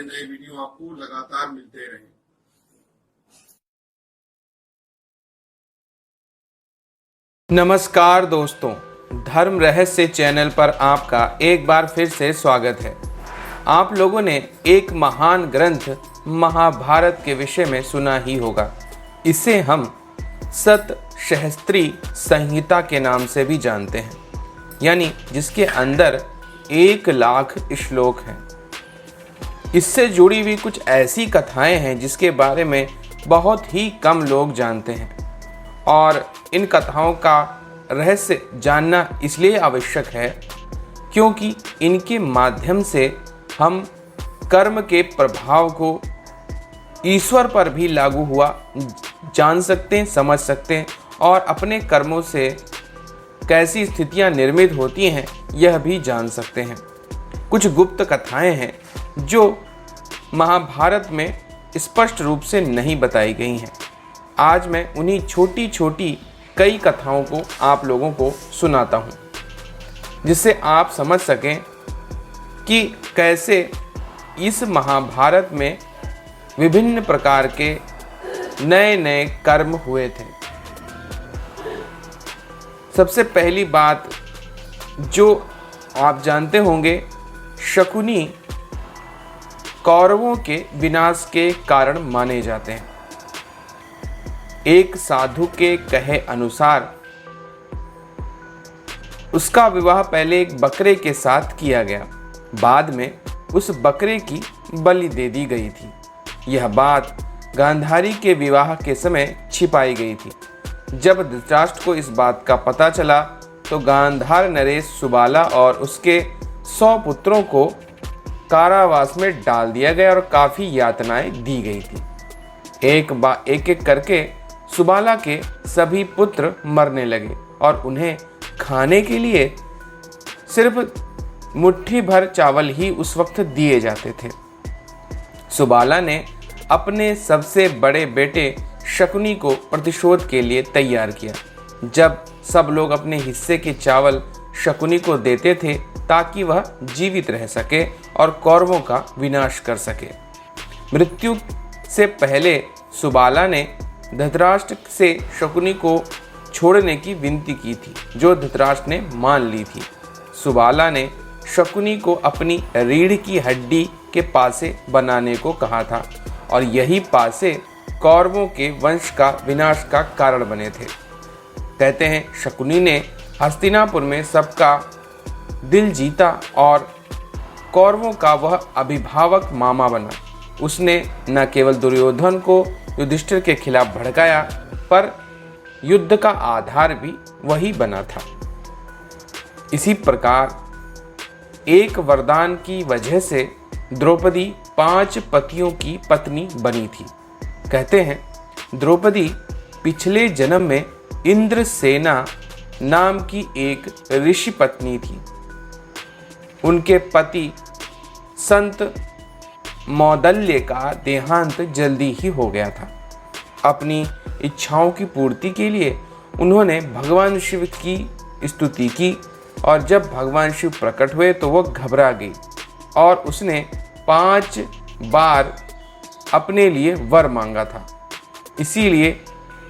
हमारे नए वीडियो आपको लगातार मिलते रहें। नमस्कार दोस्तों, धर्म रहस्य चैनल पर आपका एक बार फिर से स्वागत है। आप लोगों ने एक महान ग्रंथ महाभारत के विषय में सुना ही होगा। इसे हम सतसहस्त्री संहिता के नाम से भी जानते हैं, यानी जिसके अंदर 1,00,000 श्लोक हैं। इससे जुड़ी हुई कुछ ऐसी कथाएं हैं जिसके बारे में बहुत ही कम लोग जानते हैं, और इन कथाओं का रहस्य जानना इसलिए आवश्यक है क्योंकि इनके माध्यम से हम कर्म के प्रभाव को ईश्वर पर भी लागू हुआ जान सकते हैं, समझ सकते हैं, और अपने कर्मों से कैसी स्थितियां निर्मित होती हैं यह भी जान सकते हैं। कुछ गुप्त कथाएं हैं जो महाभारत में स्पष्ट रूप से नहीं बताई गई हैं। आज मैं उन्हीं छोटी छोटी कई कथाओं को आप लोगों को सुनाता हूँ, जिससे आप समझ सकें कि कैसे इस महाभारत में विभिन्न प्रकार के नए नए कर्म हुए थे। सबसे पहली बात जो आप जानते होंगे, शकुनी कौरवों के विनाश के कारण माने जाते हैं। एक साधु के कहे अनुसार उसका विवाह पहले एक बकरे के साथ किया गया, बाद में उस बकरे की बलि दे दी गई थी। यह बात गांधारी के विवाह के समय छिपाई गई थी। जब धृतराष्ट्र को इस बात का पता चला तो गांधार नरेश, सुबाला और उसके 100 पुत्रों को कारावास में डाल दिया गया और काफ़ी यातनाएं दी गई थी। एक एक करके सुबाला के सभी पुत्र मरने लगे और उन्हें खाने के लिए सिर्फ मुट्ठी भर चावल ही उस वक्त दिए जाते थे। सुबाला ने अपने सबसे बड़े बेटे शकुनी को प्रतिशोध के लिए तैयार किया। जब सब लोग अपने हिस्से के चावल शकुनी को देते थे ताकि वह जीवित रह सके और कौरवों का विनाश कर सके। मृत्यु से पहले सुबाला ने धृतराष्ट्र से शकुनी को छोड़ने की विनती की थी, जो धृतराष्ट्र ने मान ली थी। सुबाला ने शकुनी को अपनी रीढ़ की हड्डी के पासे बनाने को कहा था, और यही पासे कौरवों के वंश का विनाश का कारण बने थे। कहते हैं शकुनी ने हस्तिनापुर में सबका दिल जीता और कौरवों का वह अभिभावक मामा बना। उसने न केवल दुर्योधन को युधिष्ठिर के खिलाफ भड़काया, पर युद्ध का आधार भी वही बना था। इसी प्रकार एक वरदान की वजह से द्रौपदी 5 पतियों की पत्नी बनी थी। कहते हैं द्रौपदी पिछले जन्म में इंद्रसेना नाम की एक ऋषि पत्नी थी। उनके पति संत मौदल्य का देहांत जल्दी ही हो गया था। अपनी इच्छाओं की पूर्ति के लिए उन्होंने भगवान शिव की स्तुति की, और जब भगवान शिव प्रकट हुए तो वो घबरा गई और उसने 5 बार अपने लिए वर मांगा था। इसीलिए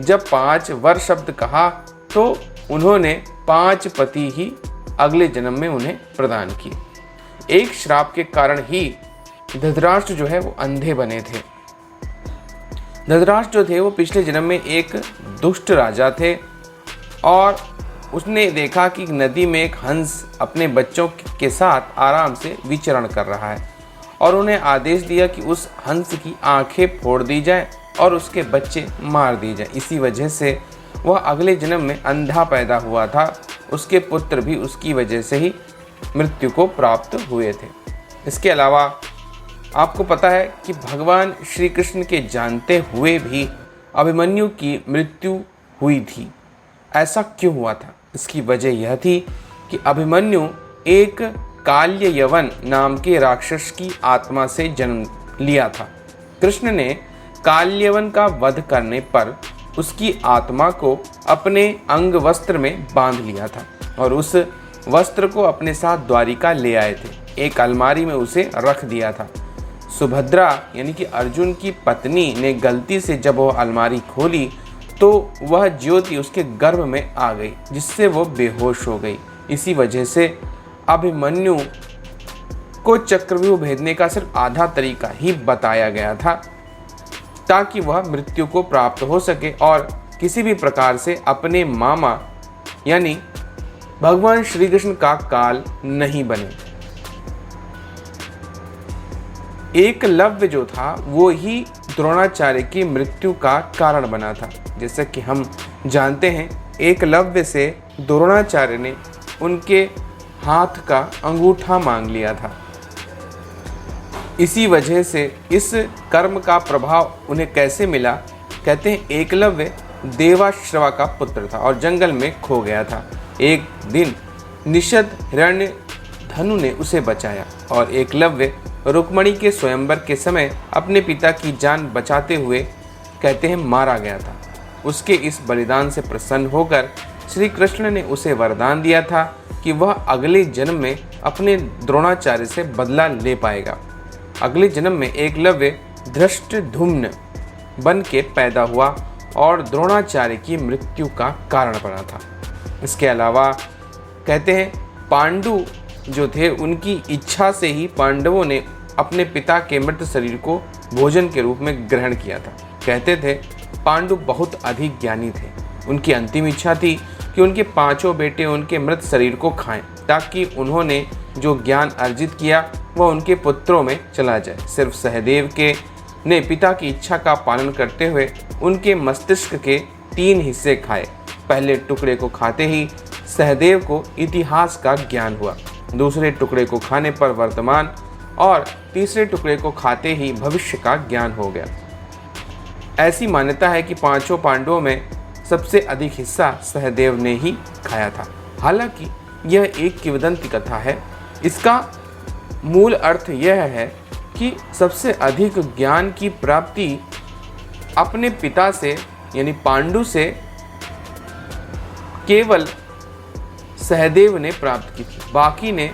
जब 5 वर शब्द कहा तो उन्होंने 5 पति ही अगले जन्म में उन्हें प्रदान किए। एक श्राप के कारण ही धृतराष्ट्र जो है वो अंधे बने थे। धृतराष्ट्र जो थे वो पिछले जन्म में एक दुष्ट राजा थे, और उसने देखा कि नदी में एक हंस अपने बच्चों के साथ आराम से विचरण कर रहा है, और उन्हें आदेश दिया कि उस हंस की आंखें फोड़ दी जाए और उसके बच्चे मार दिए जाए। इसी वजह से वह अगले जन्म में अंधा पैदा हुआ था। उसके पुत्र भी उसकी वजह से ही मृत्यु को प्राप्त हुए थे। इसके अलावा आपको पता है कि भगवान श्री कृष्ण के जानते हुए भी अभिमन्यु की मृत्यु हुई थी। ऐसा क्यों हुआ था? इसकी वजह यह थी कि अभिमन्यु एक काल्य यवन नाम के राक्षस की आत्मा से जन्म लिया था। कृष्ण ने काल्यवन का वध करने पर उसकी आत्मा को अपने अंग वस्त्र में बांध लिया था और उस वस्त्र को अपने साथ द्वारिका ले आए थे। एक अलमारी में उसे रख दिया था। सुभद्रा यानी कि अर्जुन की पत्नी ने गलती से जब वह अलमारी खोली तो वह ज्योति उसके गर्भ में आ गई, जिससे वो बेहोश हो गई। इसी वजह से अभिमन्यु को चक्रव्यूह भेदने का सिर्फ आधा तरीका ही बताया गया था, ताकि वह मृत्यु को प्राप्त हो सके और किसी भी प्रकार से अपने मामा यानी भगवान श्री कृष्ण का काल नहीं बने। एकलव्य जो था वो ही द्रोणाचार्य की मृत्यु का कारण बना था। जैसे कि हम जानते हैं, एकलव्य से द्रोणाचार्य ने उनके हाथ का अंगूठा मांग लिया था। इसी वजह से इस कर्म का प्रभाव उन्हें कैसे मिला, कहते हैं एकलव्य देवाश्रवा का पुत्र था और जंगल में खो गया था। एक दिन निषद हिरण्यधनु ने उसे बचाया और एकलव्य रुक्मणी के स्वयंवर के समय अपने पिता की जान बचाते हुए कहते हैं मारा गया था। उसके इस बलिदान से प्रसन्न होकर श्री कृष्ण ने उसे वरदान दिया था कि वह अगले जन्म में अपने द्रोणाचार्य से बदला ले पाएगा। अगले जन्म में एकलव्य धृष्टद्युम्न बन के पैदा हुआ और द्रोणाचार्य की मृत्यु का कारण बना था। इसके अलावा कहते हैं पांडु जो थे, उनकी इच्छा से ही पांडवों ने अपने पिता के मृत शरीर को भोजन के रूप में ग्रहण किया था। कहते थे पांडु बहुत अधिक ज्ञानी थे। उनकी अंतिम इच्छा थी कि उनके पांचों बेटे उनके मृत शरीर को खाएं, ताकि उन्होंने जो ज्ञान अर्जित किया वह उनके पुत्रों में चला जाए। सिर्फ सहदेव के ने पिता की इच्छा का पालन करते हुए उनके मस्तिष्क के 3 हिस्से खाए। पहले टुकड़े को खाते ही सहदेव को इतिहास का ज्ञान हुआ, दूसरे टुकड़े को खाने पर वर्तमान और तीसरे टुकड़े को खाते ही भविष्य का ज्ञान हो गया। ऐसी मान्यता है कि पांचों पांडवों में सबसे अधिक हिस्सा सहदेव ने ही खाया था। हालांकि यह एक किंवदंती कथा है। इसका मूल अर्थ यह है कि सबसे अधिक ज्ञान की प्राप्ति अपने पिता से यानी पांडु से केवल सहदेव ने प्राप्त की थी, बाकी ने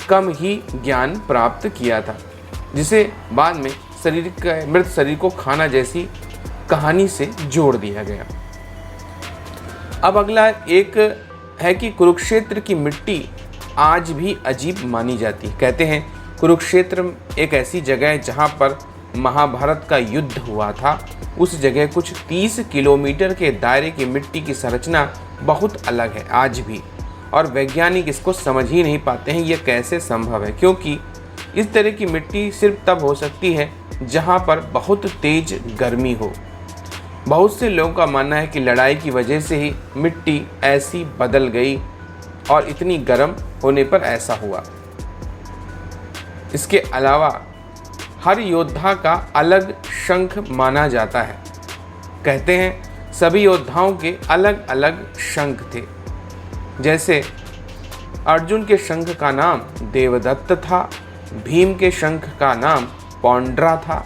कम ही ज्ञान प्राप्त किया था, जिसे बाद में मृत शरीर को खाना जैसी कहानी से जोड़ दिया गया। अब अगला एक है कि कुरुक्षेत्र की मिट्टी आज भी अजीब मानी जाती। कहते हैं कुरुक्षेत्र एक ऐसी जगह है जहाँ पर महाभारत का युद्ध हुआ था। उस जगह कुछ 30 किलोमीटर के दायरे की मिट्टी की संरचना बहुत अलग है आज भी, और वैज्ञानिक इसको समझ ही नहीं पाते हैं यह कैसे संभव है, क्योंकि इस तरह की मिट्टी सिर्फ तब हो सकती है जहाँ पर बहुत तेज गर्मी हो। बहुत से लोगों का मानना है कि लड़ाई की वजह से ही मिट्टी ऐसी बदल गई और इतनी गर्म होने पर ऐसा हुआ। इसके अलावा हर योद्धा का अलग शंख माना जाता है। कहते हैं सभी योद्धाओं के अलग अलग शंख थे। जैसे अर्जुन के शंख का नाम देवदत्त था, भीम के शंख का पांड्रा पौंड्रा था,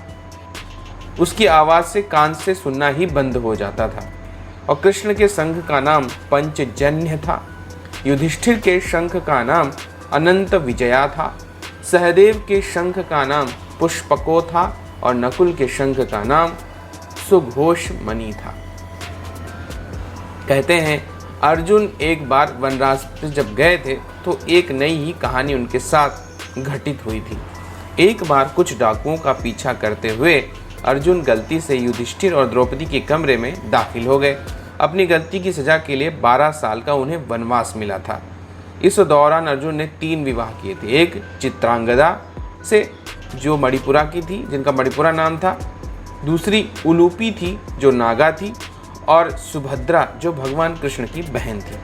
उसकी आवाज़ से कान से सुनना ही बंद हो जाता था, और कृष्ण के शंख का नाम पंचजन्य था, युधिष्ठिर के शंख का नाम अनंत विजया था, सहदेव के शंख का नाम पुष्पको था, और नकुल के शंख का नाम सुघोष मणि था। कहते हैं अर्जुन एक बार वनराज पर जब गए थे तो एक नई ही कहानी उनके साथ घटित हुई थी। एक बार कुछ डाकुओं का पीछा करते हुए अर्जुन गलती से युधिष्ठिर और द्रौपदी के कमरे में दाखिल हो गए। अपनी गलती की सजा के लिए 12 साल का उन्हें वनवास मिला था। इस दौरान अर्जुन ने 3 विवाह किए थे। एक चित्रांगदा से जो मणिपुरा की थी, जिनका मणिपुरा नाम था, दूसरी उलूपी थी जो नागा थी, और सुभद्रा जो भगवान कृष्ण की बहन थी।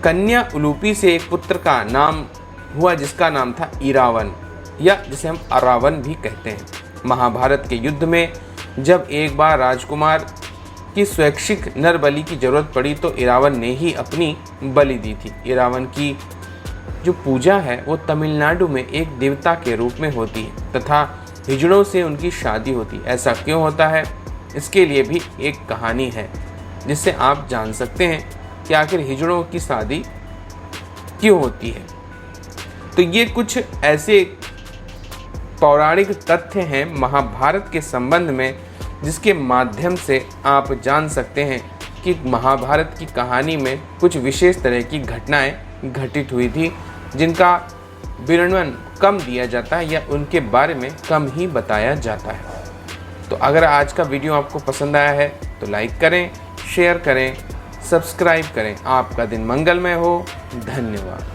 कन्या उलूपी से एक पुत्र का नाम हुआ जिसका नाम था इरावन, या जिसे हम अरावन भी कहते हैं। महाभारत के युद्ध में जब एक बार राजकुमार की स्वैच्छिक नर बलि की जरूरत पड़ी तो इरावन ने ही अपनी बलि दी थी। इरावन की जो पूजा है वो तमिलनाडु में एक देवता के रूप में होती है तथा हिजड़ों से उनकी शादी होती है। ऐसा क्यों होता है, इसके लिए भी एक कहानी है जिससे आप जान सकते हैं कि आखिर हिजड़ों की शादी क्यों होती है। तो ये कुछ ऐसे पौराणिक तथ्य हैं महाभारत के संबंध में, जिसके माध्यम से आप जान सकते हैं कि महाभारत की कहानी में कुछ विशेष तरह की घटनाएं घटित हुई थी, जिनका वर्णन कम दिया जाता है या उनके बारे में कम ही बताया जाता है। तो अगर आज का वीडियो आपको पसंद आया है तो लाइक करें, शेयर करें, सब्सक्राइब करें। आपका दिन मंगलमय हो। धन्यवाद।